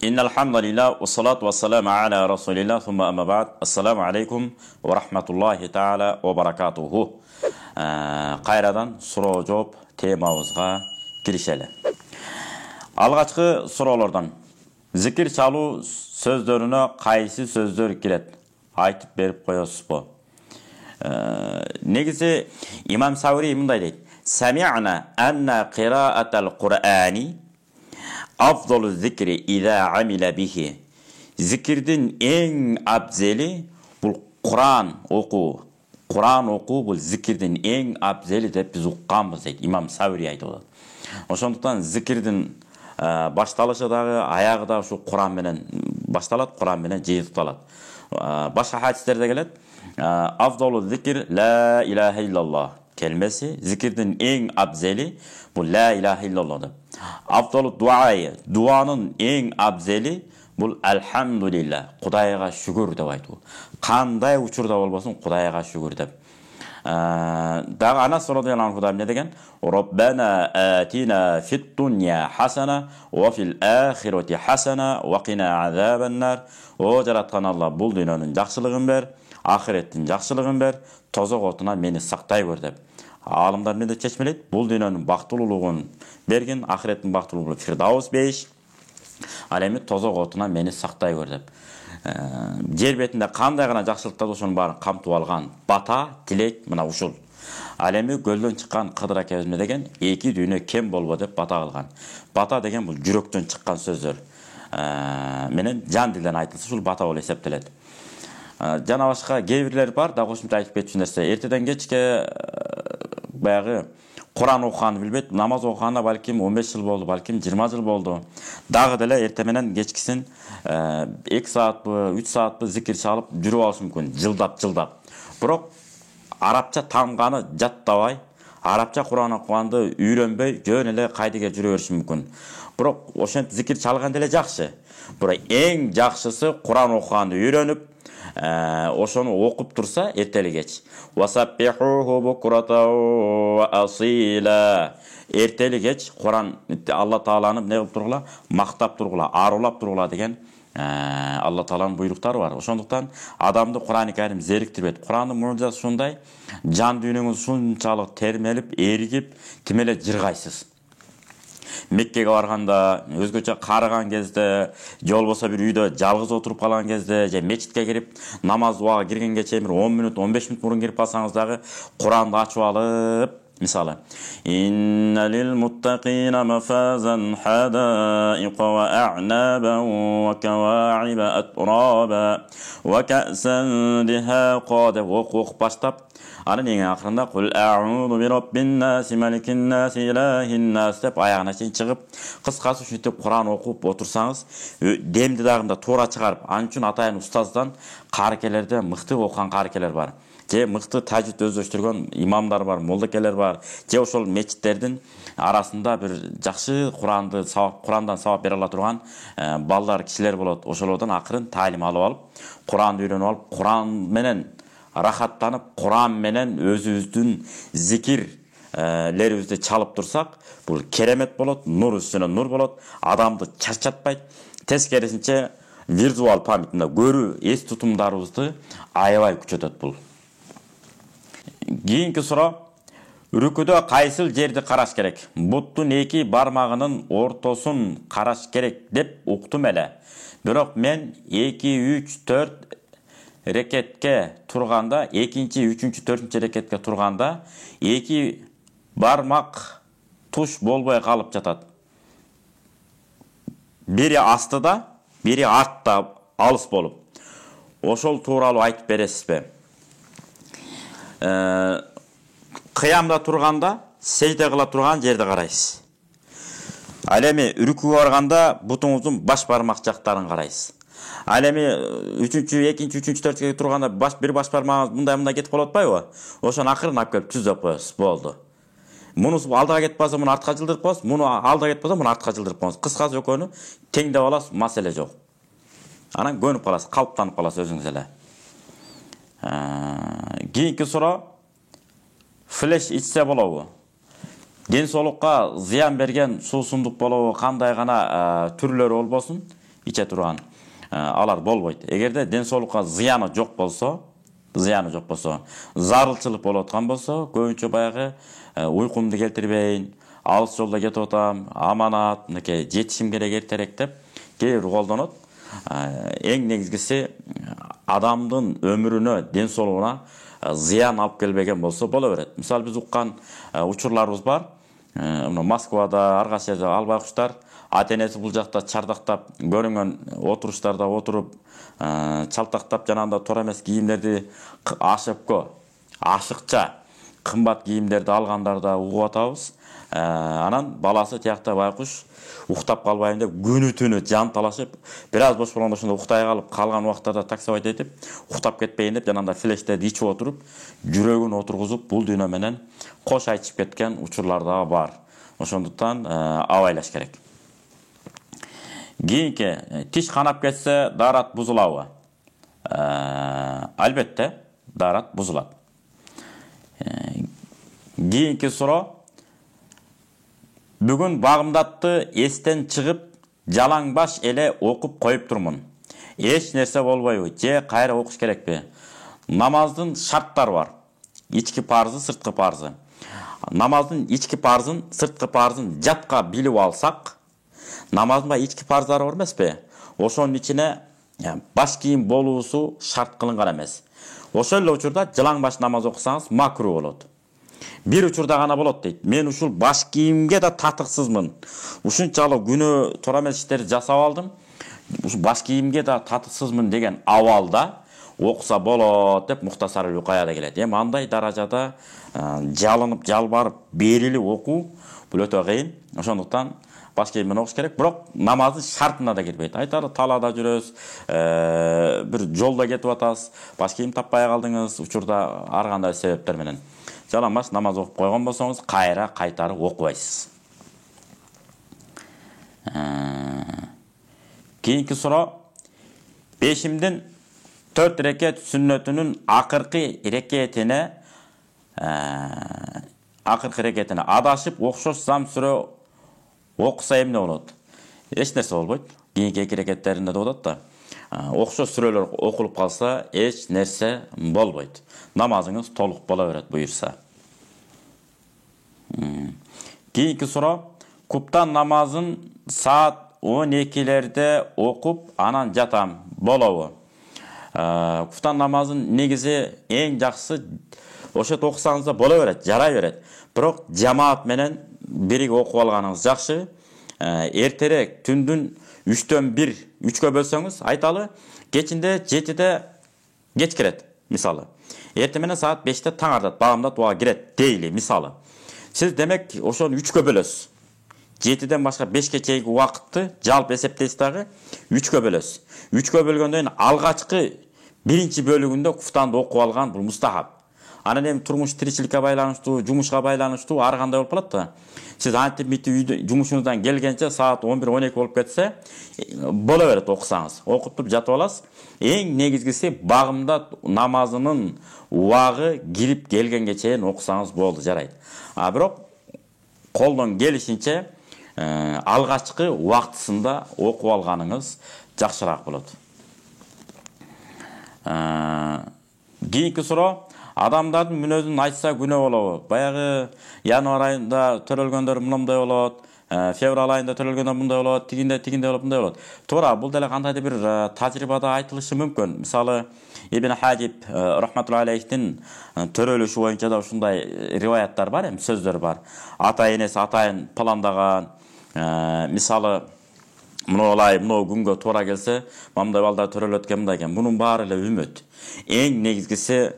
Innal hamdalillah ve salatu ve selamu ala Resulillah thumma amma ba'd. Assalamu alaikum ve rahmatullahi ta'ala ve barakatuhu. Qayradan суроо жооп темабызга киришели. Алгачкы суроолордон зикир чалуу сөздөрүнө кайсы сөздөр кирет? Айтып берип коесузбу? Негизи имам Саури мындай дейт. Sami'na anna qira'atal Qur'ani afdalu zikri iza amila bihi. Zikirdin en abzeli bu Kur'an oku. Kur'an oku bu zikirdin en abzeli dep biz uqqanбыз дейт. Имам Саури айтып атат. Ошондуктан зикирдин башталышы дагы, аягы дагы ушу Кур'ан менен башталат, Кур'ан менен жыйылтылат. Башка хадистерде келет. Afdalu zikir la ilahe illallah kelimesi. Zikirdin en abzeli bu la ilahe illallah. Afdalu duayı, duanın en abzeli bu elhamdülillah. Kudayga şükür dep aytуу. Kanday uçurda bolбосун Kudayga şükür dep. Dağı Anas radıyallahu anhu'dan ne degen? Rabbena atina fit dunya hasana ve fil ahireti hasana ve qina azaben nar. O jaratkan Allah bul dünyanın жақсылыгын ber, ahiretin жақсылыгын ber, tozok otundan meni saktay gör dep. Alımlar ne de çeşmeleyt? Bul dünyanın baktıluluğun bergin, ahiretin baktıluluğu Firdavs 5. Alemi tozok otundan meni saktay gör dep. Жер бетинде кандай гана жакшылыктар ошонун баарын камтып алган бата, тилек мына ушул. Ал эми көлдөн чыккан Кыдыр акебизме деген эки дүйнө кем болбо деп бата кылган. Бата деген бул жүрөктөн чыккан сөздөр. Менен жан дилден айтылса ушул бата болуп эсептелет. Жана башка кээ бирлер бар, да кошумча айтып кетчү нерсе. Эртеден кечке баягы Kur'an okuğanı bilbet, namaz okuğanına balkim 15 yıl boldu, balkim 20 yıl boldu. Dağı dele ertemenen geçkisin 2 saat bu, 3 saat bu zikir çalıp жүрүп alış mümkün, жылдап. Бирок Arapça tamganı jattабай, Arapça Kur'an okuğanды үйрөнбөй, жөн эле кайдыга жүрө бериши мүмкүн. Бирок ошентип зикир чалган деле жакшы. Бирок эң жакшысы Kur'an okuğanды үйрөнүп, ошону окуп турса эртели кеч. Васаббихуху букрата ва асила. Эртели кеч Кур'ан Алла Тааланы не кылып тургула? Мактап тургула, арулап тургула деген Алла Тааланын буйруктары бар. Ошондуктан адамды Кур'ан-ы Карим зериктирбейт. Кур'андын муужизасы ушундай, жан дүйнөңүз ушунчалык термелип, эригип, тим эле жыргайсыз. Меккеге барганда, өзгөчө карыган кезде, же болбосо бир үйдө жалгыз отуруп калган кезде, же мечитке кирип, намаз убага киргенге чейин 10 мүнөт, 15 мүнөт мурун кирип калсаңыз дагы, Куранды ачып алып, мисалы, Инна лил муттакина мафазан хадaiqa ва а'naban ва кава'iba атраба ва кa'san dihaqa деп окуп баштап, анын эң акырында кул а'уду би раббин нас маликин нас илахин нас деп аягына чейин чыгып, кыскасы ушинтип Кур'ан окуп отурсаңыз, демди дагында туура чыгарып, анын үчүн атайын устаздан карыкелерде мыкты окуган карыкелер бар. Же мыкты тажвид өздөштүргөн имамдар бар, молдокелер бар. Же ошол мечиттердин арасында бир жакшы Курандан сабак бере ала турган балдар, кишилер болот. Ошолордон акырын таалим алып алып, Куранды үйрөнүп алып, Куран менен рахаттанып, Куран менен өзүбүздүн зикирлерибизди чалып турсак, бул керемет болот, нур үстүнө нур болот, адамды чарчатпайт. Тескерисинче виртуал памятында көрүү, эс тутумдарыбызды аябай күчөтөт бул. Кийинки суроо: Рүкүдө кайсыл жерди караш керек? Буттун эки бармагынын ортосун караш керек деп уктум эле. Бирок мен 2, 3, 4 рекетке турганда, экинчи, үчүнчү, төртүнчү рекетке турганда, эки бармак туш болбой калып жатат. Бири астыда, бири артта алыс болуп. Ошол тууралуу айтып бересизби? Кыямда турганда, сejde кыла турган жерди карайсыз. Ал эми үркүгө барганда бутуңуздун баш бармак жактарын карайсыз. Ал эми 3-чү, 2-чү, 3-чү, 4-чү турганда бир баш бармагыңыз мындай кетип калып атпайбы? Ошону акырын алып келип түзөп коесуз, болду. Мунусу алдыга кетип калса, муну артка жылдырып коесуз, муну алдыга кетип калса, муну артка жылдырып коесуз. Кыскасы экөөнү теңдеп аласыз, маселе жок. Анан көнүп каласыз, калыптанып каласыз өзүңүз эле. Кийинки суроо: Флеш ичсе болобу? Ден соолукка зыян берген суусундук болобу, кандай гана түрлөрү болбосун, иче турган алар болбойт. Эгерде ден соолукка зыяны жок болсо, зарылчылык болуп аткан болсо, көбүнчө баягы уйкумду келтирбейин, алыс жолдо кетип атам, аманат, мынакей жетишим керек эртерээк деп кээ бир колдонот. Эң негизгиси адамдын өмүрүнө, ден соолугуна зыян алып келбеген болсо боло берет. Мисалы биз уккан учурларыбыз бар. Москвада, ар кайсы жерде албай-куштар ата энеси бул жакта чардактап, көрүнгөн отуруштарда отуруп, чалтактап жанагындай туура эмес кийимдерди ашыкча кымбат кийимдерди алгандарда угуп атабыз. Анан баласы тиякта байкуш уктап калбайм деп күнү түнү жан талашып, бир аз бош болгондо ошондо уктай калып, калган убактарда таксовать этип, уктап кетпейин деп жанагындай флештерди ичип отуруп, жүрөгүн отургузуп, бул дүйнө менен кош айтышып кеткен учурлар да бар. Ошондуктан абайлаш керек. Кийинки, тиш канап кетсе даарат бузулабы? Албетте, даарат бузулат. Кийинки суроо. Бүгүн багымдатты эстен чыгып, жалаң баш эле окуп коюп турмун. Эч нерсе болбойбу, же кайра окуш керекпи? Намаздын шарттары бар. Ички парзы, сырткы парзы. Намаздын ички парзын, сырткы парзын жатка билип алсак, намаздын ички парздары бар эмеспи? Ошонун ичине баш кийим болуусу шарт кылынган эмес. Ошол эле учурда жалаң баш намаз окусаңыз макру болот. Бир учурда гана болот дейт. Мен ушул баш кийимге да татыксызмын. Ушунчалык күнөө туура эмес иштерди жасап алдым. Ушул баш кийимге да татыксызмын деген абалда окуса болот деп Мухтасар Лукаяда келет. Эми андай даражада жалынып, жалбарып, берилип окуу бул өтө кыйын. Ошондуктан баш кийим менен окуш керек. Бирок намаздын шартына да кирбейт. Айтары талаада жүрөсүз, бир жолдо кетип атасыз, баш кийим таппай калдыңыз, учурда ар кандай себептер менен жалаң баш намаз окуп койгон болсоңуз, кайра кайтарып окубайсыз. Кийинки суроо. Бешимдин 4 рекет сүннөтүнүн акыркы рекетине адашып окшош зам сүрө окуса эмне болот? Эч нерсе болбойт. Кийинки 2 рекеттеринде болот да. Окшош сүрөлөр окулуп калса, эч нерсе болбойт. Намазыңыз толук бола берет буюрса. Кийинки суроо. Куптан намазын саат 12-лерде окуп, анан жатам, болобу? Куптан намазын негизи эң жакшысы ошот окусаңыз да боло берет, жарай берет. Бирок жамаат менен бирге окуп алганыңыз жакшы. Эртерээк түндүн 3-төн 1, 3кө бөлсөңүз, айталы, кечинде 7де кеч кирет, мисалы. Эрте менен саат 5те таң артат, багымдат уга кирет дейли, мисалы. Сиз демек ошону 3кө бөлөсүз. 7ден башка 5ке чейинки убакытты жалпы эсептейсиз дагы 3кө бөлөсүз. 3кө бөлгөндөн кийин алгачкы биринчи бөлүгүндө куфтанды окуп алган бул мустахаб. Анан эми турмуш тиричиликке байланыштуу, жумушка байланыштуу ар кандай болуп калат да. Сиз антип митип үйдө жумушуңуздан келгенче саат 11-12 болуп кетсе, боло берет окусаңыз. Окуп туруп жатып аласыз. Эң негизгиси багымдат намазынын убагы кирип келгенге чейин окусаңыз болду, жарайт. Бирок колдон келишинче алгачкы убактысында окуп алганыңыз жакшыраак болот. Кийинки суроо. Адамдардын мүнөзүн айтса күнөө болобу? Баягы январь айында төрөлгөндөр мындай болот, февраль айында төрөлгөндөр мындай болот, тигинде болот, мындай болот. Туура, бул деле кандайдыр бир тажрыйбада айтылышы мүмкүн. Мисалы, Ибн Хадиб рахматуллахи алейхтин төрөлүшү боюнча да ушундай риваяттар бар, сөздөр бар. Ата-энеси атайын пландаган, мисалы, мындай күнгө туура келсе, мындай балдар төрөлөт экен, мындай экен. Бунун баары эле үмүт. Эң негизгиси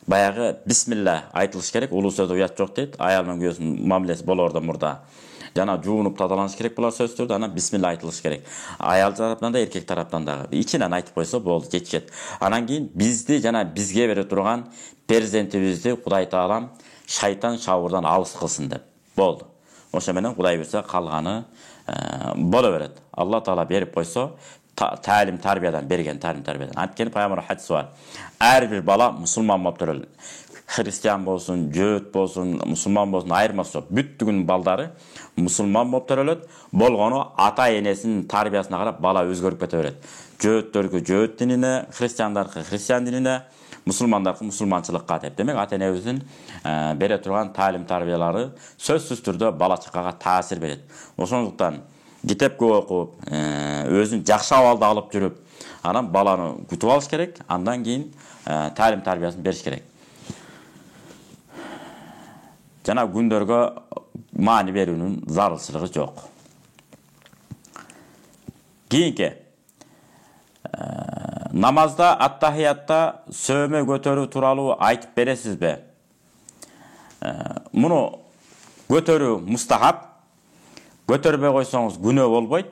баягы бисмилла айтылыш керек. Улуу сөздө уят жок дейт. Аял менен күйөөсүнүн мамилеси болордон мурда жана жуунуп тазаланыш керек булар сөздөрдү, анан бисмилла айтылыш керек. Аял тараптан да, эркек тараптан да. Ичинен айтып койсо болду, жетишет. Анан кийин бизди жана бизге бере турган перзентибизди Кудай Таалам шайтан шабырдан алыс кылсын деп. Болду. Ошо менен Кудай берсе калганы боло берет. Алла Таала берип койсо, ta'lim tarbiyadan bergen ta'lim tarbiyadan. Antkeni Peygamber hadisi var. Her bir bala musulman map törül. Hristiyan bolsun, Jööt bolsun, musulman bolsun ayırması yok. Büttügün baldары musulman bolup төрөлөт. Болгону ата энесинин тарбиясына карап бала өзгөрүп кете берет. Jööттөргө Jööт динине, христиандарга христиан динине, musulmandarkı musulmançılıkka deyip. Demek ata enebizin bere turgan talim tarbiyalары sözsüz türde bala çıkaga tasir berет. Oşoндуктан kitep көп okup, özün jakşı abалда alıp жүрүp, anam balаны күтүп alış керек, andan keyin talim tarbiyaсын beriş керек. Жана күндөргө maani berүүнүн зарылчылыгы жок. Kийинки namazda, attahiyatта сөймө көтөрүү тууралуу айтып бересизби? Муну көтөрүү мустахаб. Көтөрбөй койсоңуз күнөө болбойт.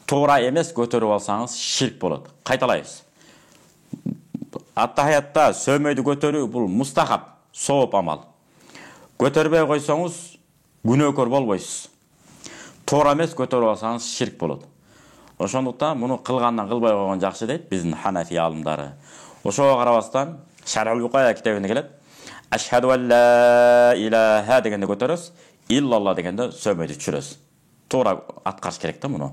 Туура эмес көтөрүп алсаңыз ширк болот. Кайталайбыз. Attahiyatта сөймөйдү көтөрүү бул мустахаб, сооп амал. Көтөрбөй койсоңуз күнөөкөр болбойсуз. Туура эмес көтөрүп алсаңыз ширк болот. Ошондуктан муну кылгандан кылбай койгон жакшы дейт биздин Ханафи алымдары. Ошого карабастан Шар'ул Вукая китебинде келет. Ашхаду ан ла илаха дегенде көтөрөбүз, иллалла дегенде сөймөйдү түшүрөбүз. Туура аткарыш керек да муну.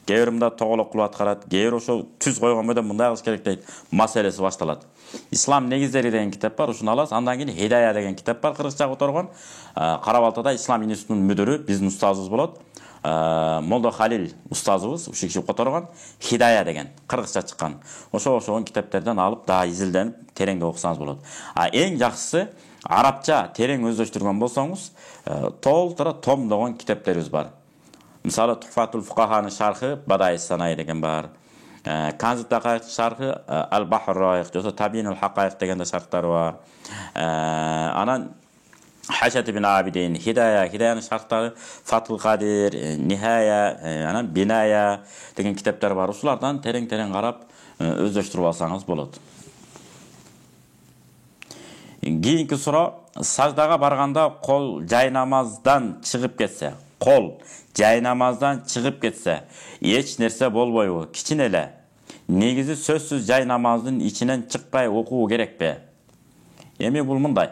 Кээ бир мында тоголок кылып аткарат, кээ бир ошо түз койгон бойдон мындай кылыш керек дейт. Маселеси башталат. Ислам негиздери деген китеп бар, ушуну аласыз. Андан кийин Хидая деген китеп бар, кыргызча которгон. Карабалтада Ислам институтунун мүдүрү биздин устазыбыз болот. Молдо Халил устазыбыз ушул киши которгон Хидая деген кыргызча чыккан. Ошол китептерден алып да изилденип тереңде окусаңыз болот. Эң жакшысы арабча терең өздөштүргөн болсоңуз, толтура томдогон китептерибиз бар. Мисалы Тухфатул Фукаханын шархы Бадай Санай деген бар. Канзут Дакайк шархы Ал-Бахр Раиq, жосо Табинул Хакайq деген шархтары бар. Анан Haşat ibn Abidin, Hidayanın şartları, Fathul Kadir, Nihaya, Binaya деген kitaplar var. Usulardan tereng karap özleştirip alsanız bolot. Keyinki sura, sajdaga barganda kol jaynamazdan çıkıp ketse, hiç nerse bolboyu, kiçinele, negizi sözsüz jaynamazın içinden çıkpay okuğu gerek be. Emi bul mınday.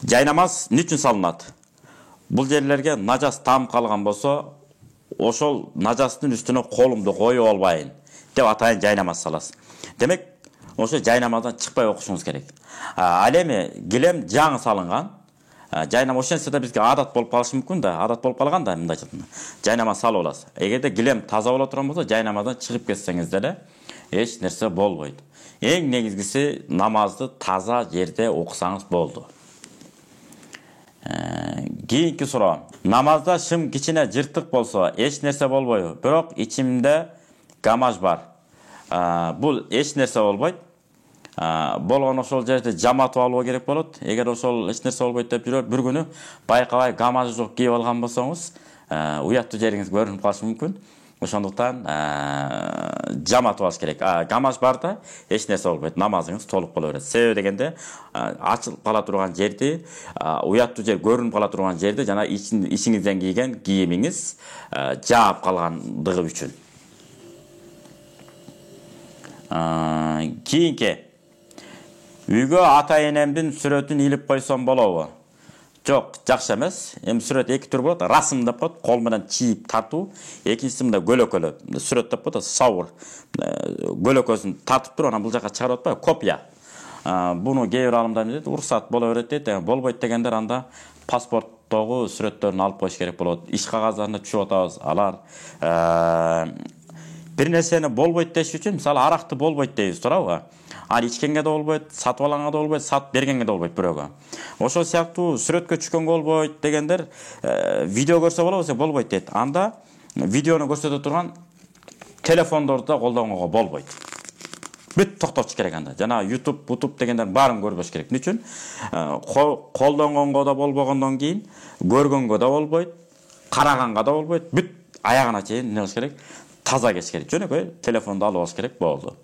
Jaynamaz niçin salınat? Бұл жерлерге нажас там қалған болса, ошол нажастын үстүнө колумду коюп албайын деп атайын жайнамаз саласыз. Демек, ошо жайнамаздан чыкпай окушуңуз керек. Ал эми килем жаңы салынган. Жайнамаз ошентсе да бизге адат болуп калышы мүмкүн да, адат болуп калган да мындай жайнамаз салып аласыз. Эгерде килем таза боло турган болсо, жайнамаздан чыгып кетсеңиз деле эч нерсе болбойт. Эң негизгиси намазды таза жерде окусаңыз болду. Keyinki soru. Namazda şım kiçine cırtık bolsa eç nerse bolboyu. Bирок içimde gamaj var. Bu eç nerse bolboyt. Болгон ошол жерде жаматып алуу керек болот. Эгер ошол эч нерсе болбойт деп жүрөп, бир күнү байкабай гамажы жок кийип алган болсоңуз, уяттуу жериңиз көрүнүп калышы мүмкүн. Ошондуктан жаматып алыш керек. Гамаж бар да, эч нерсе болбойт, намазыңыз толук боло берет. Себеби дегенде, ачылып кала турган жерди, уяттуу жер көрүнүп кала турган жерди жана ичиңизден кийген кийимиңиз жаап калгандыгы үчүн. Кийинки үйгө ата энемдин сүрөтүн илип койсом болобу? Жок, жакшы эмес. Эми сүрөт эки түр болот. Расым деп коет, кол менен чийип тартуу. Экинчиси мындай көлөкөлө. Сүрөт деп коет, саур. Көлөкөсүн тартып туруп, анан бул жака чыгарып атпайбы? Копия. Буну кээ бир алымдар дейт, уруксат боло берет дейт. Болбойт дегендер анда паспорттогу сүрөттөрүн алып коюш керек болот. Иш кагаздарына түшүп атабыз, алар. Бир нерсени болбойт деш үчүн, мисалы аракты болбойт дейбиз, туурабы? Ал ичкенге да болбойт, сатып алганга да болбойт, сатып бергенге да болбойт бирөөгө. Ошол сыяктуу сүрөткө түшкөнгө болбойт дегендер видео көрсө болобу, болбойт дейт. Анда видеону көрсөтө турган телефондорду да колдонгонго болбойт. Бүт токтотуш керек анда. Жана YouTube дегендер баарын көрбөш керек. Эмне үчүн? Колдонгонго да болбогондон кийин көргөнгө да болбойт, караганга да болбойт. Бүт аягына чейин эмне кылыш керек? Таза кеш керек. Жөнөкөй телефонду алып алыш керек болду.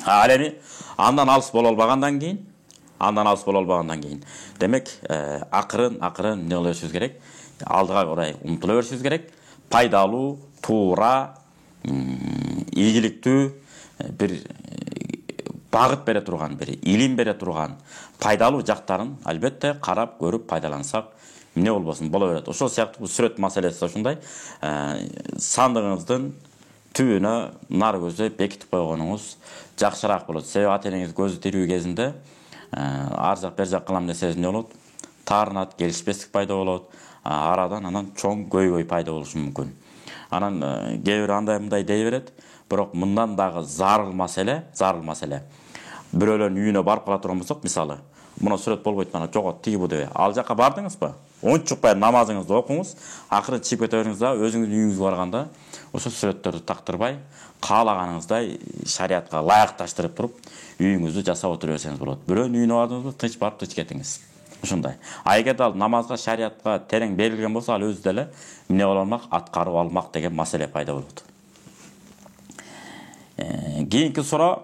Ал эми андан алыс боло албагандан кийин, демек, акырын эмне кыла беришибиз керек? Алдыга карай умтула беришибиз керек. Пайдалуу, туура, ийгиликтүү бир багыт бере турган, бир илим бере турган пайдалуу жактарын албетте карап көрүп пайдалансак эмне болбосун боло берет. Ошол сыяктуу сүрөт маселеси ушундай. Сандыгыңыздын түбүнө нар көздөп бекитип койгонуңуз жакшыраак болот. Себеби ата энеңиз көзү тирүү кезинде ар жак бер жак кылам десеңиз эмне болот? Таарынат, келишпестик пайда болот. Арадан анан чоң көйгөй пайда болушу мүмкүн. Анан кээ бир андай мындай дей берет, бирок мындан дагы зарыл маселе. Бирөөлөрдүн үйүнө барып кала турган болсок, мисалы, мына сүрөт болбойт, мана жогот тиги бу деп. Ал жака бардыңызбы? Ончукпай намазыңызды окуңуз, акырын чыгып кете бериңиз да, өзүңүздүн үйүңүзгө барганда ошол сүрөттөрдү тактырбай, каалаганыңыздай шариатка ылайыкташтырып туруп, үйүңүздү жасап отура берсеңиз болот. Бирөөнүн үйүнө бардыңызбы, тынч барып тынч кетиңиз. Ушундай. Эгерде ал намазга, шариатка терең берилген болсо, ал өзү деле эмне боло алмак, аткарып алмак деген маселе пайда болот. Кийинки суроо: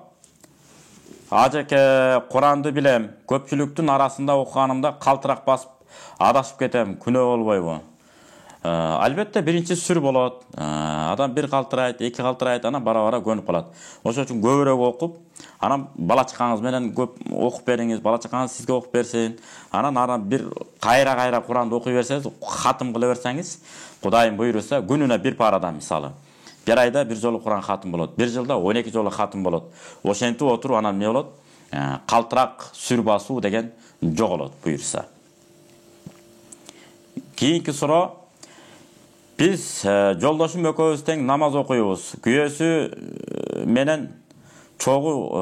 Ажеке, Куранды билем, көпчүлүктүн арасында окуганымда калтырак басып адашып кетем, күнөө болбойбу? Албетте биринчи сүр болот. Адам бир калтырайт, эки калтырайт, анан бара-бара көнүп калат. Ошол үчүн көбүрөөк окуп, анан бала чакаңыз менен көп окуп бериңиз, бала чакаңыз сизге окуп берсин. Анан бир кайра Куранды окуй берсеңиз, хатым кыла берсеңиз, Кудайым буйруса, күнүнө бир парадан мисалы. Bir ayda bir жолу Куран хатым болот. Bir жылда 12 жолу хатым болот. Ошентип отуруп анан эмне болот? Калтырак сүр басуу деген жоголот буйруса. Кийинки суроо: Биз жолдошум экөөбүз тең намаз окуйбуз. Күйөөсү менен чогуу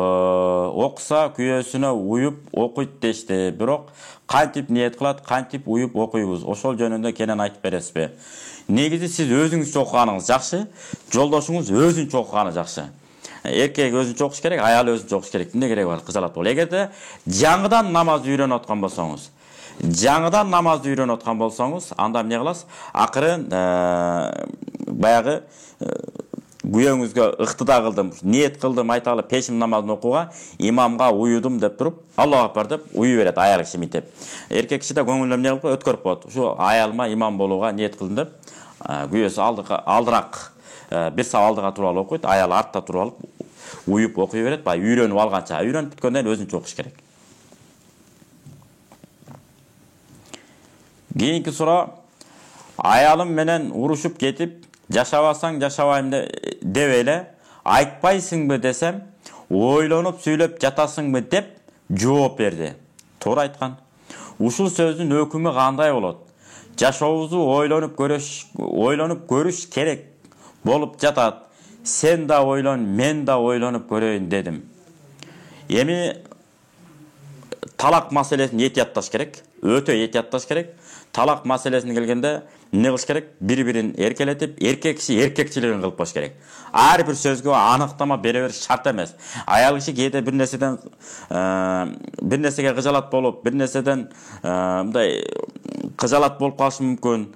окуса, күйөөсүнө уюп окуйт дешти. Бирок кантип ниет кылат, кантип уюп окуйбуз? Ошол жөнүндө кенен айтып бересизби? Негизи сиз өзүңүзчө окуганыңыз жакшы, жолдошуңуз өзүнчө окуганы жакшы. Эркек өзүнчө окуш керек, аял өзүнчө окуш керек. Эмне кереги бар, кызалат бол. Эгерде жаңыдан намазды үйрөнүп аткан болсоңуз, анда эмне кыласыз? Акырын баягы күйөөңүзгө ыктыда кылдым, ниет кылдым, айталы пешим намазын окууга, имамга уюдум деп туруп, Аллаху акбар деп уюй берет аял киши митеп. Эркек киши да көңүлүнө эмне кылып өткөрүп коет. Ушу аялыма имам болууга ниет кылдым деп, күйөөсү алдыраак бир сап алдыга туруп алып окуйт, аял артта туруп алып уюп окуй берет, бай үйрөнүп алганча. Үйрөнүп бүткөндөн кийин өзүнчө окуш керек. Кийинки суроо: Аялым менен урушуп кетип, жашабасаң жашабайм деп эле айтпайсыңбы десем, ойлонуп сүйлөп жатасыңбы деп жооп берди. Туура айткан. Ушул сөздүн өкүмү кандай болот? Жашообузду ойлонуп көрүш керек болуп жатат. Сен да ойлон, мен да ойлонуп көрөйүн дедим. Эми талак маселесин этиятташ керек, өтө этиятташ керек. Талак маселесине келгенде эмне кылыш керек? Бири-бирин эркелетип, эркек киши эркекчилигин кылып коюш керек. Ар бир сөзгө аныктама бере бериш шарт эмес. Аял киши кээде бир нерсеге кыжалат болуп, бир нерседен мындай кыжалат болуп калышы мүмкүн.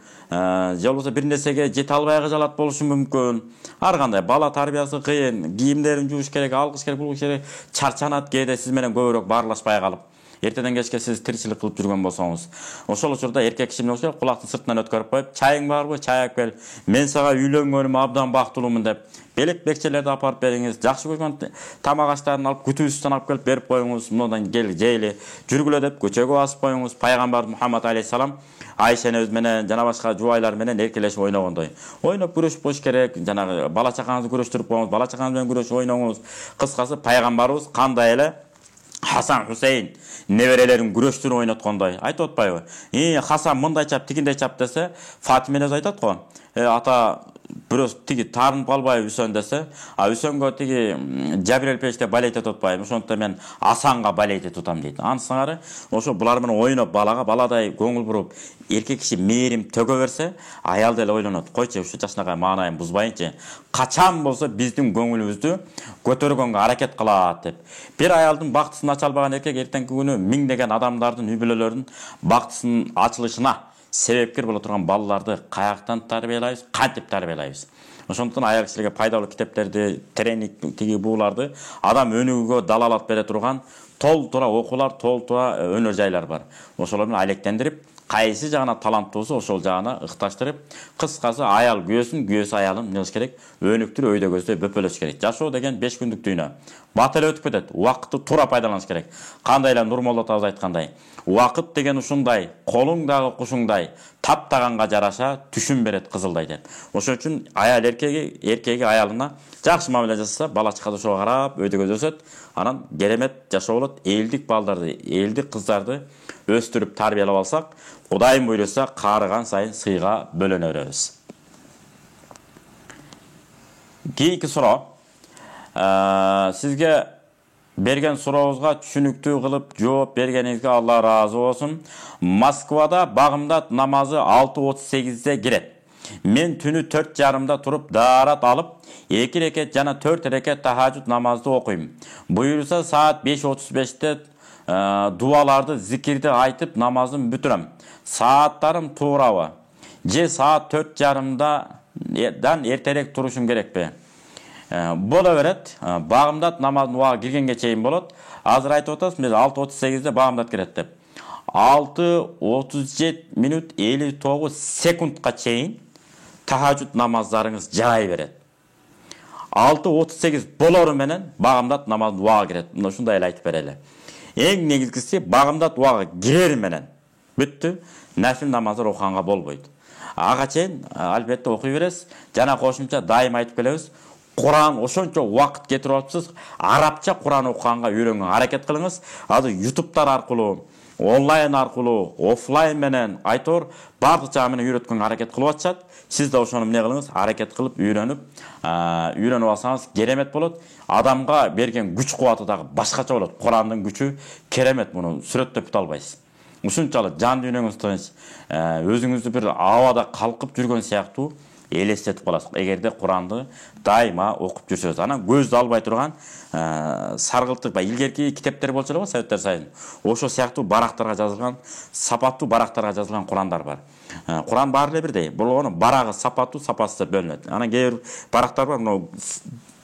Же болбосо бир нерсеге жете албай кыжалат болушу мүмкүн. Ар кандай бала тарбиясы кыйын, кийимдерин жууш керек, алгыш керек, булгуш керек, чарчанат кээде сиз менен көбүрөөк баарлашпай калып. Эртеден кечке сиз тиричилик кылып жүргөн болсоңуз, ошол учурда эркек киши эмне болуш керек? Кулактын сыртынан өткөрүп коюп, чайың барбы? Чай алып кел. Мен сага үйлөнгөнүмө абдан бактылуумун деп, белек бекчелерди апарып бериңиз, жакшы көргөн тамак аштарын алып күтүүсүздөн алып келип берип коюңуз. Мындан кел жейли, жүргүлө деп көчөгө басып коюңуз. Пайгамбар Мухаммад алейхиссалам Айшенебиз менен жана башка жубайлар менен эркелешип ойногондой. Ойноп күрөшүп коюш керек. Жанагы бала чакаңызды күрөштүрүп коюңуз, бала чакаңыз менен күрөшүп ойноңуз. Кыскасы пайгамбарыбыз кандай эле Хасан Хусейн неберелерин күрөштүрүп ойноткондой айтып атпайбы? Хасан мындай чап, тигиндей чап десе, Фатима эне айтат го. Ата бирөөс тиги таарынып калбайбы Үсөн десе, Үсөнгө тиги Жабирел пеште балет этип атпайбы? Ошондуктан мен Асанга балет этип атам дейт. Анысыңары ошо булар менен ойноп, балага баладай көңүл буруп, эркек киши мээрим төгө берсе, аял деле ойлонот. Койчу, ушу жашынакай маанайын бузбайынчы. Качан болсо биздин көңүлүбүздү көтөргөнгө аракет кылат деп. Бир аялдын бактысын ача албаган эркек эртеңки күнү миңдеген адамдардын үй бүлөлөрүнүн бактысынын ачылышына себепкер боло турган балаларды каяктан тарбиялайбыз, кантип тарбиялайбыз. Ошондуктан аял кишилерге пайдалуу китептерди, тренинг тиги бууларды, адам өнүгүүгө далалат бере турган толтура окуулар, толтура өнөр жайлар бар. Ошолор менен алектендирип, кайсы жагына таланттуусу ошол жагына ыкташтырып, кыскасы аял күйөөсүн, күйөөсү аялын эмне кылыш керек? Өнүктүрүп, өйдө көздөй бөпөлөш керек. Жашоо деген 5 күндүк дүйнө. Бат эле өтүп кетет. Убакытты туура пайдаланыш керек. Кандай эле Нурмолла атабыз айткандай, убакыт деген ушундай, колуңдагы кушуңдай, таптаганга жараша түшүн берет кызылдай деп. Ошон үчүн аял эркеги аялына жакшы мамиле жасаса, бала чакада ошого карап өйдө көз өсөт. Анан керемет жашоо болот. Элдик балдарды, элдик кыздарды өстүрүп тарбиялап алсак, Кудайым буйруса, карыган сайын сыйга бөлөнө беребиз. Кийинки суроо. Сизге берген сурообузга түшүнүктүү кылып жооп бергениңизге Алла ыраазы болсун. Москвада багымдат намазы 6:38-де кирет. Мен түнү 4:30-да туруп даарат алып, 2 рекет жана 4 рекет тахажжуд намазды окуйм. Буйруса саат 5:35-те дуаларды, зикирди айтып намазын бүтүрөм. Сааттарым туурабы? Же саат 4:30-дан эртерээк турушум керекпи? Бола берет. Багымдат намазын убагы киргенге чейин болот. Азыр айтып атасыз, мен 6:38-де багымдат кирет деп. 6:37 минут 59 секундка чейин тахажжуд намаздарыңыз жарай берет. 6:38 болору менен багымдат намазын убагы кирет. Мына ушундай эле айтып берели. Эң негизгиси багымдат убагы кирер менен бүттү. Нафил намаздар окуганга болбойт. Ага чейин албетте окуй бересиз. Жана кошумча дайым айтып келебиз. Куран ошончо убакыт кетирип атыпсыз. Арабча Куран окуганга үйрөнгөнгө аракет кылыңыз. Азыр YouTube'тар аркылуу, онлайн аркылуу, офлайн менен айтор бардык жагы менен үйрөткөнгө аракет кылып атышат. Сиз да ошону эмне кылыңыз? Аракет кылып үйрөнүп алсаңыз керемет болот. Адамга берген күч кубаты дагы башкача болот. Курандын күчү керемет, муну сүрөттөп бута албайсыз. Ушунчалык жан дүйнөңүз тынч, өзүңүздү бир абада калкып жүргөн сыяктуу элестетип каласыз. Эгерде Куранды дайыма окуп жүрсөңүз, анан көздү албай турган саргылтык илгерки китептер болчу эле Советтер Союзунун. Ошо сыяктуу барактарга жазылган, сапаттуу барактарга жазылган Курандар бар. Куран баары эле бирдей. Болгону барагы сапаттуу, сапасыз деп бөлүнөт. Анан кээ бир барактар бар, мына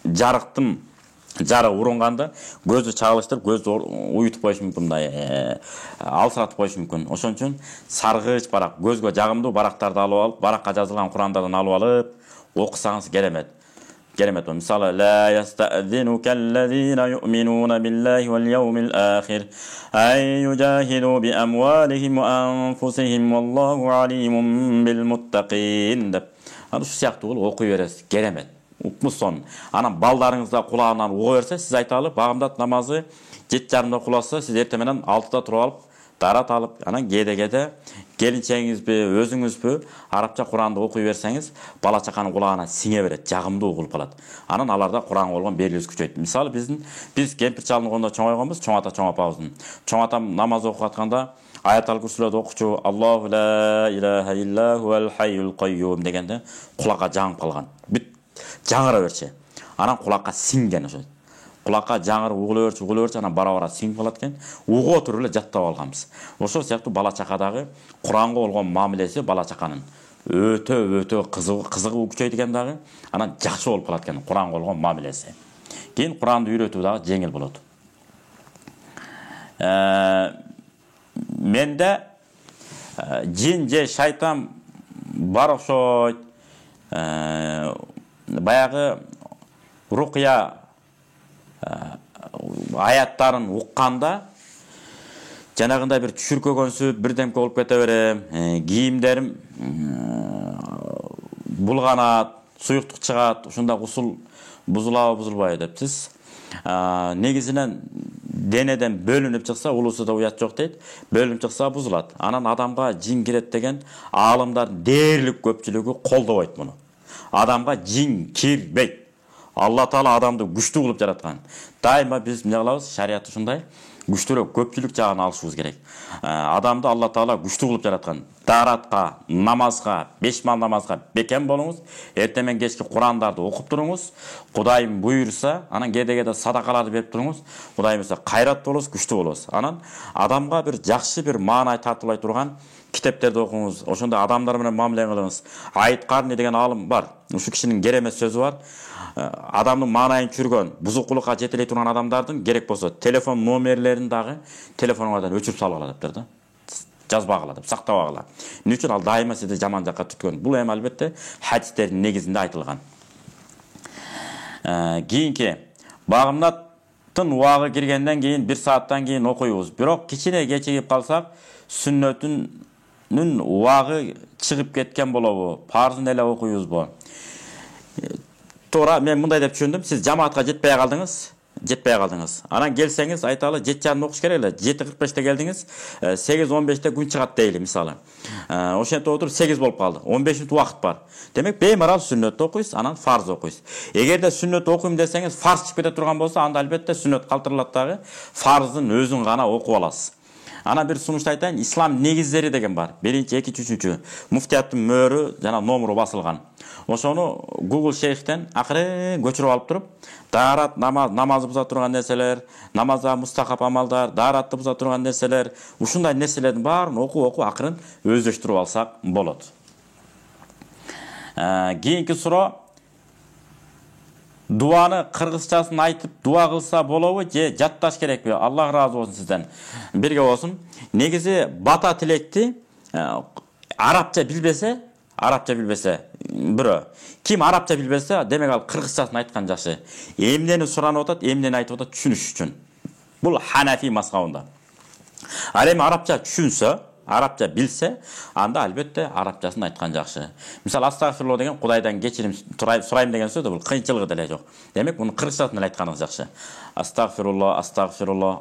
жарыктын жарык урунганда көздү чагылыштырып, көздү уютуп коюшу мүмкүн, мындай алсыратып коюшу мүмкүн. Ошон үчүн саргыч барак, көзгө жагымдуу барактарды алып алып, баракка жазылган Курандардан алып алып окусаңыз керемет. Керемет. Мисалы, ла ястаъзинука аллазина юъминуна биллахи вал яумил ахир ай южахиду би амвалихим ва анфусихим валлаху алимун бил муттакин деп. Аны шу сыяктуу кылып окуй бересиз. Керемет. Укмусон. Анан балдарыңызга кулагынан уга берсе, сиз айталы, багымдат намазы 7:30-да куласа, сиз эртең менен 6-да туруп алып, дарат алып, анан кээде келинчегиңизби, өзүңүзбү арабча Куранды окуй берсеңиз, бала чаканын кулагына сиңе берет, жагымдуу угулуп калат. Анан аларда Куранга болгон берилүүбүз күчөйт. Мисалы, биз кемпир чалдын колунда чоңойгонбуз, чоң ата чоң апабыздын. Чоң атам намаз окуп атканда Аятал Курсилерди окучу, Аллаху ла илаха илля хуал хайюл кайюм дегенде кулакка жаңып калган. Бүт жаңыра берчи. Анан кулакка сиңген ошо. Кулакка жаңыр угула берчи, анан бара сиңип калат экен. Угуп отуруп эле жаттап алганбыз. Ошол сыяктуу бала чакадагы Куранга болгон мамилеси бала чаканын өтө кызыгуу күчөйт экен дагы. Анан жакшы болуп калат экен Куранга болгон мамилеси. Кийин Куранды үйрөтүү дагы жеңил болот. Менде жин же шайтан бар окшойт. Баягы рукия аяттарын укканда жанагындай бир түшүркөгөнсүп бирдемке болуп кете берем, кийимдерим булганат, суюктук чыгат, ушунда усул бузулабы бузулбайбы депсиз. Негизинен денеден бөлүнүп чыкса, улусуда уят жок дейт, бөлүнүп чыкса бузулат. Анан адамга жин кирет деген аалымдар дээрлик көпчүлүгү колдобойт муну. Адамга жин кирбейт. Алла Таала адамды күчтүү кылып жараткан. Дайыма биз эмне кылабыз? Шарият ушундай. Күчтүүрөөк көпчүлүк жагын алышыбыз керек. Адамды Алла Таала күчтүү кылып жараткан. Даратка, намазга, 5 мал намазга бекем болуңуз. Эртең кечки Курандарды окуп туруңуз. Кудайым буйруса, анан кээде садакаларды берип туруңуз. Кудайым буйруса кайрат болосуз, күчтүү болосуз. Анан адамга бир жакшы бир маанай тартылбай турган китептерди окуңуз. Ошондой адамдар менен мамиле кылыңыз. Айт Карни деген алым бар. Ушу кишинин керемет сөзү бар. Адамдын маанайын чүргөн, бузукулукка жетелей турган адамдардын керек болсо телефон номерлерин дагы телефонуңардан өчүрүп салгыла дептир да. жазбагыла деп, сактабагыла. Эмне үчүн ал дайыма сизди жаман жакка түрткөн. Бул эми албетте хадистердин негизинде айтылган. Кийинки багымнаттын убагы киргенден кийин 1 сааттан кийин окуйбуз. Бирок кичине кечигип калсак, сүннөтүнүн убагы чыгып кеткен болобу? Парзын эле окуйбузбу? Туура, мен мындай деп түшүндүм. Сиз жамаатка жетпей калдыңыз. Анан келсеңиз, айталы 7:30 окуш керек эле. 7:45-те келдиңиз, 8:15-те күн чыгат дейли, мисалы. Ошентип отуруп 8 болуп калды. 15 мүнөт убакыт бар. Демек, беймарал сүннөт окуйсуз, анан фарз окуйсуз. Эгерде сүннөт окуйм десеңиз, фарз чыгып кете турган болсо, анда албетте сүннөт калтырылат дагы, фарздын өзүн гана окуп аласыз. Ана бир сунушту айтайын, ислам негиздери деген бар. 1-2, 3-3. Муфтияттын мөөрү жана номуру басылган. Ошону Google шейхтен акырын көчүрүп алып туруп, даарат, намазды буза турган нерселер, намазда мустахаб амалдар, дааратты буза турган нерселер, ушундай нерселердин баарын окуп акырын өздөштүрүп алсак болот. Кийинки суроо, дуаны кыргызчасын айтып дуа кылса болобу же жатташ керекпи? Аллах разы болсун сизден. Бирге болсун. Негизи бата тилекти арабча билбесе, бирөө. Ким арабча билбесе, демек ал кыргызчасын айткан жакшы. Эмнени суранып атат, эмнени айтып атат түшүнүш үчүн. Бул Ханафи мазхабында. Ал эми арабча түшүнсө, арабча билсе, анда албетте арабчасын айткан жакшы. Мисалы, астагфирулла деген Кудайдан кечирим сурайм деген сөз, бул кыйынчылыгы деле жок. Демек, муну кыргызчасын эле айтканыңыз жакшы. Астагфирулла,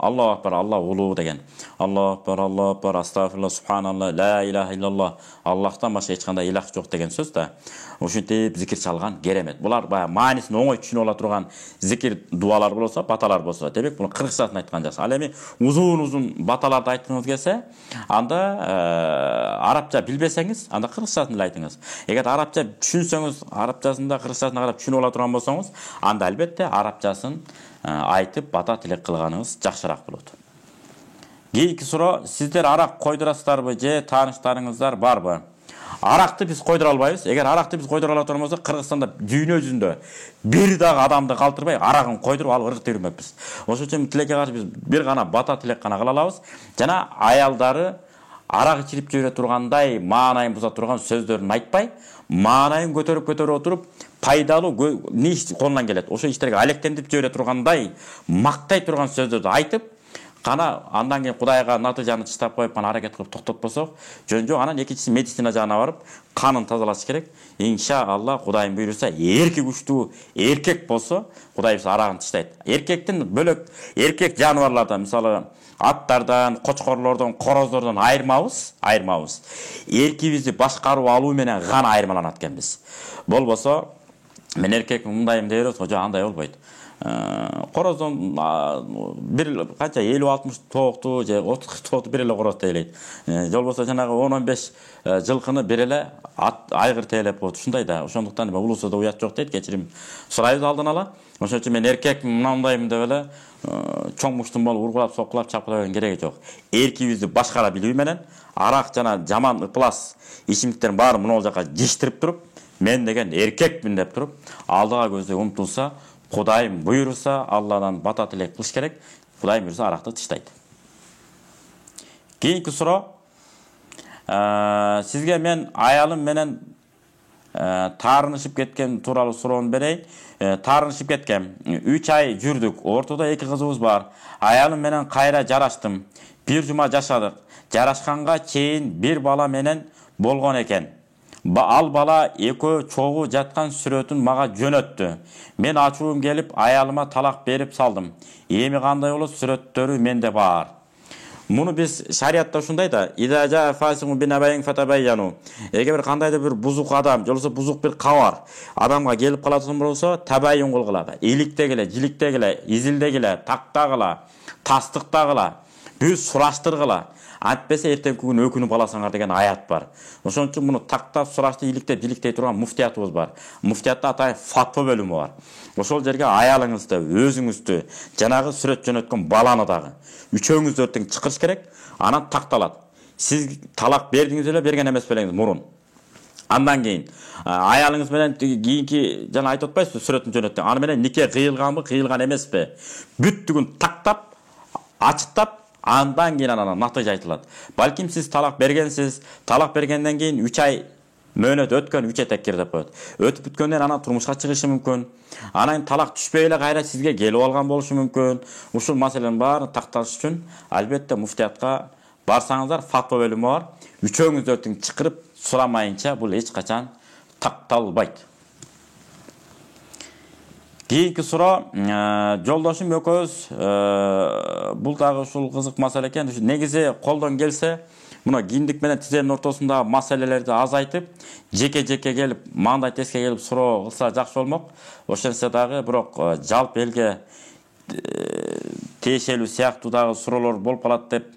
Аллаху акбар, Аллах улуу деген. Аллаху акбар, астагфирулла, субханалла, ла илаха иллаллах. Аллахтан башка эч кандай илах жок деген сөз да. Ушинтип зикир чалган керемет. Булар баягы маанисин оңой түшүнүп ала турган зикир дуалар болсо, баталар болсо, демек буну кыргызчасын айткан жакшы. Ал эми узун баталарды айткыңыз келсе, анда арабча билбесеңиз, анда кыргызчасын эле айтыңыз. Эгер арабча түшүнсөңүз, арабчасында кыргызчасына карап түшүнүп ала турган болсоңуз, анда албетте арабчасын айтып бата тилек кылганыңыз жакшыраак болот. Кийинки суроо, сиздер арак койдурасыздарбы же тааныштарыңыздар барбы? Аракты биз койдура албайбыз. Эгер аракты биз койдура ала турган болсок, Кыргызстанда дүйнө жүзүндө бир дагы адамды калтырбай арагын койдуруп алып ыргытып жүрмөкпүз. Ошон үчүн тилекке каршы биз бир гана бата тилек гана кыла алабыз. Жана аялдары арак ичирип жүрө тургандай маанайын буза турган сөздөрүн айтпай, маанайын көтөрүп отуруп, пайдалуу не иш колунан келет. Ошо иштерге алектентип жүрө тургандай, мактай турган сөздөрдү айтып, кана андан кийин Кудайга натыйжаны чыштап коюп, кана аракет кылып токтотпосок, жөн жок. Анан экинчиси медицина жагына барып, канын тазалаш керек. Иншалла, Кудайым буйруса, эркек күчтүү эркек болсо, Кудай биз арагын тыштайт. Эркектин бөлөк, эркек жаныбарлардан, мисалы, аттардан, кочкорлордон, короздордон айырмабыз. Эркибизди башкарып алуу менен гана айырмаланат экенбиз. Болбосо, мен эркек мындайым дей беребиз, андай болбойт. Короздон бир канча 50-60 тоокту же 30 тоокту бир эле короз тейлейт. Жолбосо жанагы 10-15 жылкыны бир эле айгыр тейлеп коет. Ушундай да. Ошондуктан улуусуда уят жок дейт. Кечирим сурайбыз алдын ала. Ошон үчүн мен эркек мындайым деп эле чоң муштум болуп ургулап, соккулап, чапкылабын кереги жок. Эркибизди башкара билүү менен арак жана жаман ыплас ичимдиктердин баарын мына жака жиштирип туруп, мен деген эркекмин деп туруп, алдыга көздөй умтулса, Кудайым буйруса, Алладан бата тилек кылыш керек. Кудайым буйруса, аракты тыштайт. Кийинки суроо, сизге мен аялым менен таарынышып кеткен тууралуу суроону берейин. Таарынышып кеткем. 3 ай жүрдүк. Ортодо 2 кызыбыз бар. Аялым менен кайра жараштым. 1 жума жашадык. Жарашканга чейин 1 бала менен болгон экен. Ал бала экөө чогуу жаткан сүрөтүн мага жөнөттү. Мен ачуум келип, аялыма талак берип салдым. Эми кандай болот? Сүрөттөрү менде бар. Муну биз шариатта ушундай да, идажа фасигу бинабайин фатабайяну. Эгер кандайдыр бир бузук адам, жолсо бузук бир кабар адамга келип калатын болсо, табайын кылгыла. Иликтегиле, жиликтегиле, изилдегиле, тактагыла, тастыктагыла, бүз сураштыргыла. Антпесе эртеңки күн өкүнүп аласыңар деген аят бар. Ошон үчүн муну тактап, сурашты, иликтеп, жиликтей турган муфтиятыбыз бар. Муфтиятта атайын фатва бөлүмү бар. Ошол жерге аялыңызды, өзүңүздү, жанагы сүрөт жөнөткөн баланы дагы үчөөңүздү тең чакырыш керек. Анан такталат. Сиз талак бердиңиз эле, берген эмес белеңиз мурун. Андан кийин аялыңыз менен кийинки жана айтып атпайсызбы, сүрөтүн жөнөттү. Аны менен нике кыйылганбы, кыйылган эмеспи? Бүттүгүн тактап, ачыктап, андан кийин анан натыйжа айтылат. Балким сиз талак бергенсиз, талак бергенден кийин 3 ай мөөнөт өткөн 3 этеккер деп коет. Өтүп бүткөндөн анан турмушка чыгышы мүмкүн. Анан талак түшпөй эле кайра сизге келип алган болушу мүмкүн. Ушул маселенин баарын такташ үчүн албетте муфтиятка барсаңыздар, фатва бөлүмү бар. Үчөөңүздөрдүн чакырып сурамайынча бул эч качан такталбайт. Кийинки суроо, жолдошум экөөбүз бул дагы ушул кызык маселе экен. Негизи колдон келсе, мына киндик менен тизенин ортосундагы маселелерди азайтып, жеке-жеке келип, маңдай теске келип суроо кылса жакшы болмок. Ошентсе дагы, бирок жалпы элге тиешелүү сыяктуу дагы суроолор болуп калат деп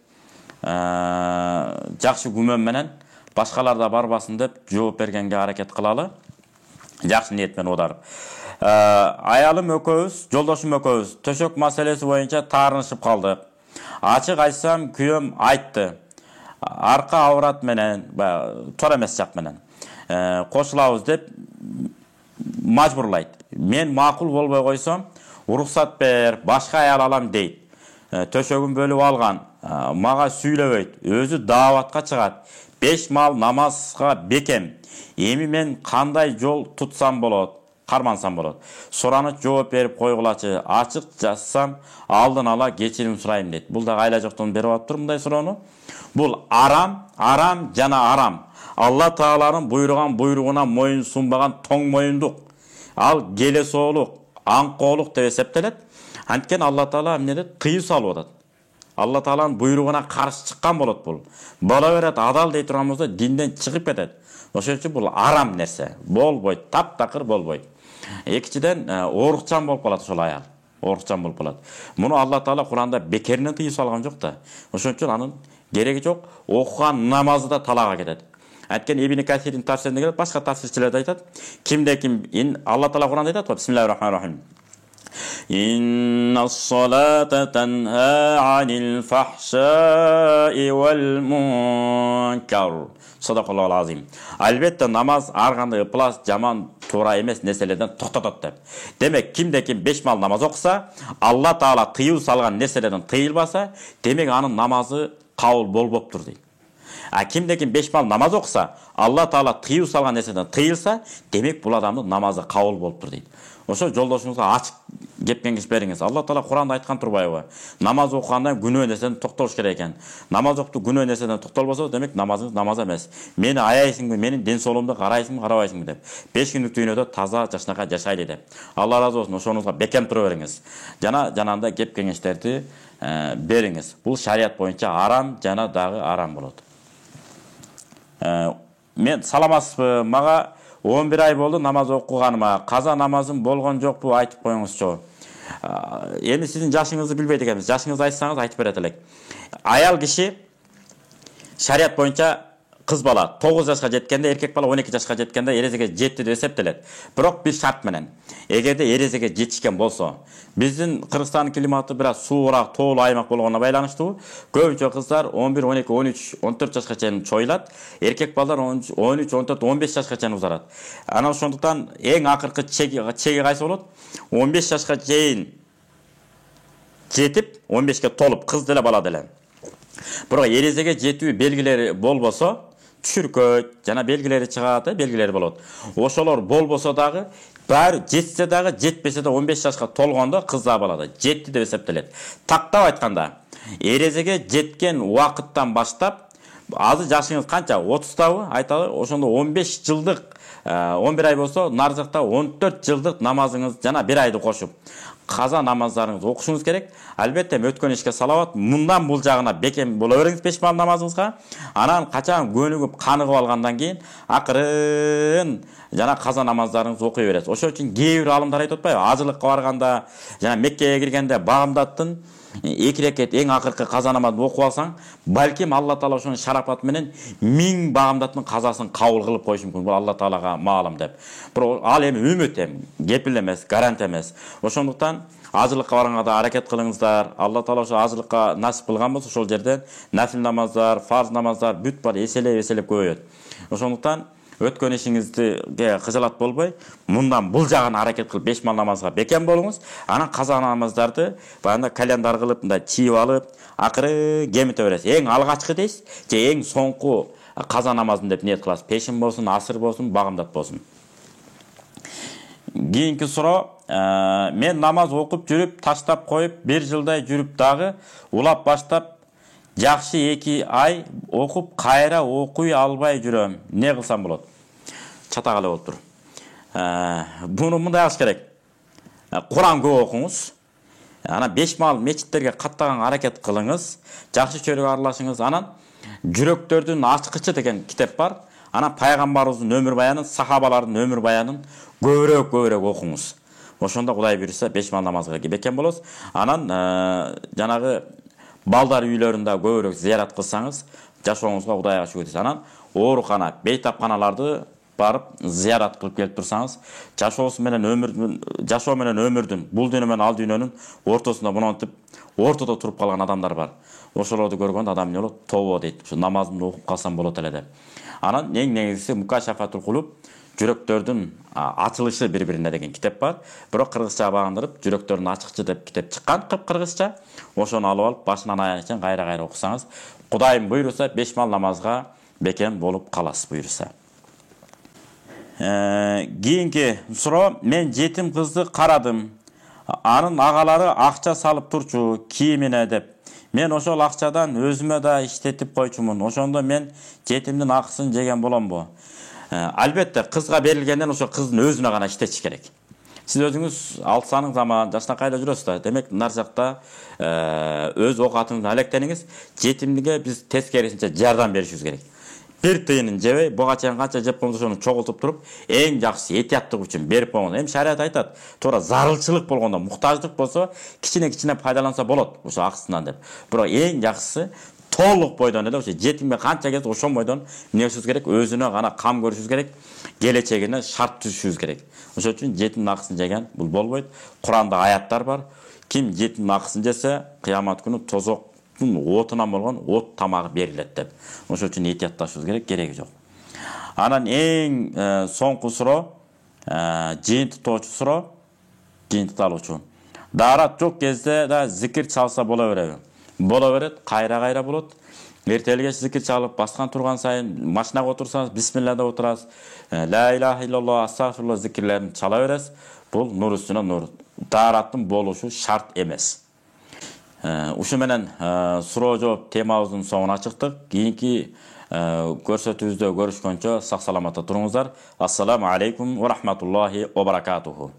жакшы күмөн менен башкалар да барбасын деп жооп бергенге аракет кылалы. Жакшы ниет менен оодарып. Аялым экөөбүз, жолдошум экөөбүз төшөк маселеси боюнча таарынышып калдык. Ачык айтсам, күйөөм айтты. Арка аврат менен, туура эмес жак менен кошулабыз деп мажбурлайт. Мен макул болбой койсом, уруксат бер, башка аял алам дейт. Төшөгүн бөлүп алган, мага сүйлөбөйт, өзү дааватка чыгат. 5 мал намазга бекем. Эми мен кандай жол тутсам болот? Кармансам болот. Сураны жооп берип койгулачы. Ачык жазсам, алдын ала кечирим сурайм дейт. Бул да айла жоктон берип атыптыр мындай суроону. Бул арам жана арам. Алла Тааланын буйругуна моюн сунбаган тоң моюндук. Ал келесоолук, аңкоолук деп эсептелет. Анткени Алла Таала эмне тыюу салып атат. Алла Тааланын буйругуна каршы чыккан болот бул. Бала берет адал дей турганыбызда динден чыгып кетет. Ошон үчүн бул арам нерсе. Болбойт, таптакыр болбойт. Экинчиден оорукчан болуп калат ошол аял. Оорукчан болуп калат. Муну Алла Таала Куранда бекеринен тыюу салган жок да. Ошон үчүн анын кереги жок. Окуган намазы да талакка кетет. Анткени Ибн Касирдин тафсиринде келет, башка тафсирчилер да айтат. Кимде ким Алла Таала Куранда айтат, бисмиллахир-рахманир-рахим. Инна ас-салата танха анил фахшаи вал мункар. Садакаллахул азим. Албетте намаз ар кандай ыплас, жаман, туура эмес нерселерден токтотот деп. Демек, кимде ким 5 мал намаз окуса, Алла Таала тыюу салган нерселерден тыйылбаса, демек анын намазы кабыл болбоптур дейт. А кимде ким 5 мал намаз окуса, Алла Таала тыюу салган нерседен тыйылса, демек бул адамдын намазы кабыл болуптур дейт. Ошо жолдошуңузга ачык кеп кеңеш бериңиз. Алла Таала Куранда айткан турбайбы? Намаз окуганда күнөө нерседен токтолуш керек экен. Намаз окуп күнөө нерседен токтолбосо, демек намазыңыз намаз эмес. Мени аяйсыңбы, менин ден соолугумду карайсыңбы, карабайсыңбы деп. 5 күндүк дүйнөдө таза жашнакай жашайлы деп. Алла разы болсун, ошонуңузга бекем тура бериңиз. Жанагындай кеп кеңештерди бериңиз. Бул шарият боюнча арам, жана дагы арам болот. Мен саламатсызбы? Мага 11 ай болду намаз окуганыма. Каза намазым болгон жокпу, айтып коюңузчу. Эми сиздин жашыңызды билбейт экенбиз. Жашыңызды айтсаңыз айтып берет элек. Аял киши шарият боюнча кыз бала 9 жашка жеткенде, эркек бала 12 жашка жеткенде эрезеге жетти деп эсептелет. Бирок бир шарт менен. Эгерде эрезеге жетишкен болсо, биздин Кыргызстандын климаты бир аз суураак, тоолуу аймак болгонуна байланыштуу. Көбүнчө кыздар 11, 12, 13, 14 жашка чейин чоюлат. Эркек балдар 13, 14, 15 жашка чейин узарат. Анан ошондуктан эң акыркы чеги кайсы болот? 15 жашка чейин жетип, 15ке толуп, кыз деле бала деле. Бирок эрезеге жетүү белгилери болбосо, түшүркөт жана белгилери чыгат, белгилери болот. Ошолор болбосо дагы, баары жетсе дагы, жетпесе да 15 жашка толгондо кыз да балада жетти деп эсептелет. Тактап айтканда, эрезеге жеткен убакыттан баштап, азыр жашыңыз канча? 30табы? Айталы, ошондо 15 жылдык, 11 ай болсо, нары жакта 14 жылдык намазыңыз жана 1 айды кошуп каза намаздарыңызды окушуңуз керек. Албетте өткөн ишке салават, мындан бул жагына бекем боло бериңиз 5 мал намазыңызга. Анан качан көнүгүп, каныгып алгандан кийин акырын жана каза намаздарыңызды окуй бересиз. Ошон үчүн кээ бир алымдар айтып атпайбы? Ажылыкка барганда жана Меккеге киргенде багымдаттын 2 рекет эң акыркы каза намазды окуп алсаң, балким Алла Таала ошонун шарапаты менен 1000 багымдаттын казасын кабыл кылып коюшу мүмкүн. Бул Алла Таалага маалым деп. Бирок ал эми үмүт кепил эмес, гарант эмес. Ошондуктан ажылыкка барганда аракет кылыңыздар. Алла Таала ошо ажылыкка насип кылган болсо, ошол жерден нафил намаздар, фарз намаздар бүт бар эселеп көбөйөт. Ошондуктан өткөн ишиңизге кыжалат болбой, мындан бул жагын аракет кылып 5 мал намазга бекем болуңуз. Анан каза намаздарды баягы календар кылып, мындай чийип алып, акыры кемите бересиз. Эң алгачкы дейсиз, же эң соңку каза намазын деп ниет кыласыз. Пешин болсун, асыр болсун, багымдат болсун. Кийинки суроо, мен намаз окуп жүрүп, таштап коюп, 1 жылдай жүрүп дагы улап баштап, жакшы 2 ай окуп, кайра окуй албай жүрөм. Не кылсам болот? Чатагалы болуп тур. Буну мындай кылыш керек. Куран көп окуңуз. Анан 5 мал мечиттерге каттаганга аракет кылыңыз. Жакшы чөйрөгө аралашыңыз. Анан жүрөктөрдүн ачкычы деген китеп бар. Анан пайгамбарыбыздын өмүр баянын, сахабалардын өмүр баянын көбүрөөк окуңуз. Ошондо Кудай буйруса 5 мал намазга бекем болосуз. Анан жанагы балдар үйлөрүндө көбүрөөк зыярат кылсаңыз, жашооңузга Кудайга шүгүр дейсиз. Анан оорукана, бейтапканаларды барып зыярат кылып келип турсаңыз, жашоо менен өмүрдүн, бул дүйнө менен ал дүйнөнүн ортосунда монтип, ортодо туруп калган адамдар бар. Ошолорду көргөндө адам эмне болот? Тобо дейт. Ушу намазымды окуп калсам болот эле деп. Анан эң негизгиси Мукашафатул кулуб, жүрөктөрдүн ачылышы бири-бирине деген китеп бар. Бирок кыргызчага багындырып, жүрөктөрдүн ачыкчы деп китеп чыккан, кыргызча. Ошону алып алып, башынан аягына чейин кайра окусаңыз, Кудайым буйруса 5 мал намазга бекем болуп каласыз буйруса. Кийинки суроо, мен жетим кызды карадым. Анын агалары акча салып турчу кийимине деп. Мен ошол акчадан өзүмө да иштетип койчумун. Ошондо мен жетимдин акысын жеген боломбу? Албетте, кызга берилгенден ошо кыздын өзүнө гана иштетиш керек. Сиз өзүңүз алсаның заман жашнакайда жүрөсүз да. Демек, нар жакта өз оокатыңыздан алектениңиз. Жетимдиге биз тескерисинче жардам беришибиз керек. Bir тыйынын жебей, буга чейин канча жеп коңуз ошону чогултуп туруп, эң жакшысы этияттык үчүн берип коңуз. Эми шарият айтат, туура зарылчылык болгондо, муктаждык болсо, кичине пайдаланса болот, ошо акысынан деп. Бирок эң жакшысы толук бойдон эле ошо жетимге канча келсе ошон бойдон эмне кылышыбыз керек? Өзүнө гана кам көрүшүбүз керек, келечегине шарт түзүшүбүз керек. Ошон үчүн жетимдин акысын жеген бул болбойт. Куранда аяттар бар. Ким жетимдин акысын жесе, кыямат күнү тозок отунан болгон от тамагы берилет деп. Ошон үчүн этиятташыбыз керек, кереги жок. Анан эң соңку суроо, жыйынтыктоочу суроо, жыйынтыкталуучу. Даарат жок кезде да зикир чалса боло береби? Боло берет, кайра болот. Эртелге зикир чалып баскан турган сайын, машинага отурсаңыз, бисмилла деп отурасыз. Ла илаха иллаллах, астагфируллах зикирлерин чала бересиз. Бул нур үстүнө нур. Даараттын болушу шарт эмес. Ушу менен суроо жооп темабыздын соңуна чыктык. Кийинки көрсөтүүбүздө көрүшкөнчө сак саламатта туруңуздар. Ассаламу алейкум ва рахматуллахи ва баракатуху.